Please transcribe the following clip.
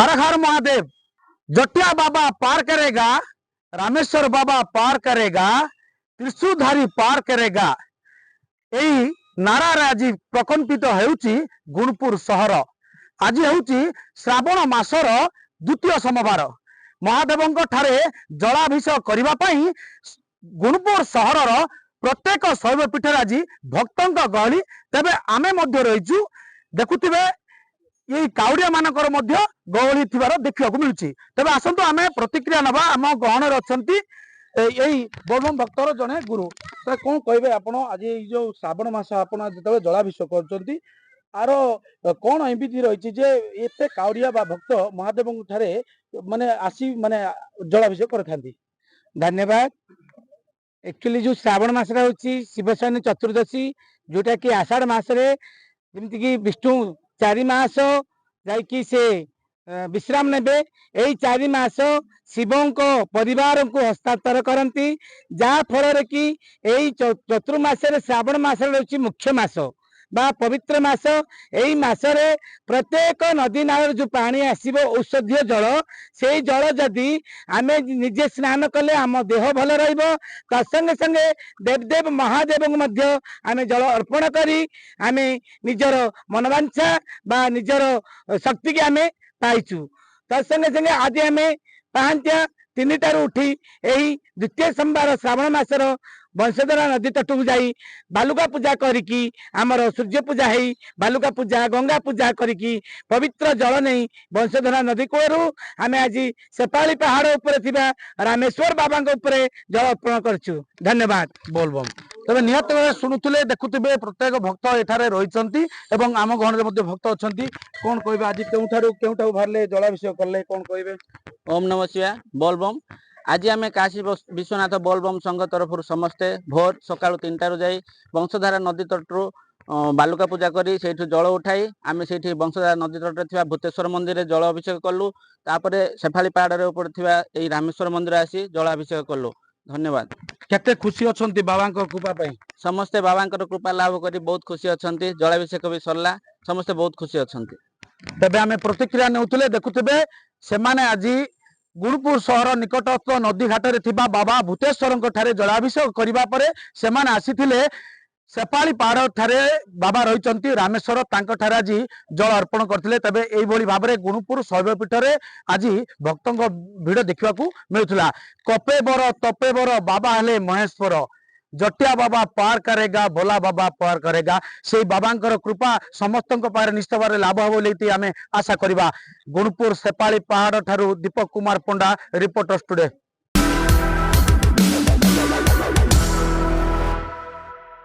हर हर महादेव। जटिया बाबा पार करेगा, रामेश्वर बाबा पार करेगा, त्रिशूलधारी पार करेगा। यही नारार आज प्रकंपित होउची गुणपुर सहर। आज होउची श्रावण मासर द्वितीय सोमवार। महादेवों ठारे जलाभिषेक करने पाई गुणपुर सहर प्रत्येक शैवपीठ आज भक्तों गहली। तेबे आमे मध्य रहीचु देखुथिबे ये काउड़िया मानकर मध्य गहली थिबार देखिବାକୁ मिलुची। तेबे आसंतु आमे प्रतिक्रिया नबा। आम गहन रछंती यही बोलबम भक्तर जने गुरु। तो कौन कहबे आपण आज जो श्रावण मास आपण जतबे जलाभिषेक करचंती आर कौन एमती रही जे एते काउड़िया बा भक्त महादेव ठारे माने आसी माने जलाभिषेक करथांती। धन्यवाद। एक्चुअली जो श्रावण मास होची शिवशयनी चतुर्दशी जोटा कि आषाढ़ मासरे जमती कि विष्णु 4 मास जाइकी से विश्राम नेबे। यही 4 मास शिवों को परिवार को हस्तांतर करती जहाँ फल कि यही चतुर्मास श्रावण मास रही मुख्य मास बा पवित्र मास। यही मासरे प्रत्येक नदी नाल जो पानी आसीबो औषधीय जल से जल जदि आमे निजे स्नान कले आम देह भल रहिबो। संगे संगे देवदेव महादेव मध्य आमे जल अर्पण करी आमे निजर मनवांछा बा निजर शक्ति के आमे पाइचु। संगे संगे आज आमे पांच्या 3टारू उठी यही द्वितीय सोमवार श्रावण मासर बंशधरा नदी तटू जाई बालुका पूजा करिकी आमर सूर्य पूजा है बालुका पूजा गंगा पूजा करिकी पवित्र जल नहीं बंशधरा नदी कूलू आमे आज सेपाली पहाड़ ऊपर थिबा रामेश्वर बाबा ऊपर जल अर्पण करछु। धन्यवाद। बोलबम तबे निहत शुणुले देखुथिबे प्रत्येक भक्त एठारे रहिचंती एवं आम गहन रे मध्य भक्त अछंती। कोन कहबे आज केउठारू भारले जलाभिषेक करले कोन कहबे? ओम नमः शिवाय। बोलबम आज आम काशी विश्वनाथ बोलबम संघ तरफ समस्ते भोर सकाळु 3टारू जाई वंशधारा नदी तटरू बालुका पूजा करी सेठू जल उठाई आम से वंशधारा नदी तटे थिबा भूतेश्वर मंदिर रे जल अभिषेक कलु। तापरे शेफाली पहाड़ रे ऊपर थिबा एई रामेश्वर मंदिर आसी जल अभिषेक कलु। धन्यवाद। केते खुशी अछंती बाबा कृपा पई? समस्ते बाबा कृपा लाभ करी बहुत खुशी अछंती। जलाभिषेक भी सरला समस्ते बहुत खुशी अछंती। तबे आमे प्रतिक्रिया नेउतले देखुथिबे से माने आज गुणपुर सहर निकटस्थ नदी घाट थिबा बाबा भूतेश्वर ठारे जलाभिषेक करिबा परे सेमाने आसीथिले सेपाली पहाड़ ठारे बाबा रहिचंती रामेश्वर तांको ठारे आज जल अर्पण करथिले। तबे एई भली भाबरे गुणपुर शैवपीठ रे आज भक्तों भिड़ देखिबाकू मिलुथला। कपे बर तपे बर बाबा हेले महेश्वर। जटिया बाबा पार करेगा, भोला बाबा पार करेगा। से बाबांकर कृपा समस्त निश्चित भाव लाभ हो बोली आमे आशा करिबा। गुणपुर सेपाली पहाड़ ठारू दीपक कुमार पंडा रिपोर्टर स्टूडियो।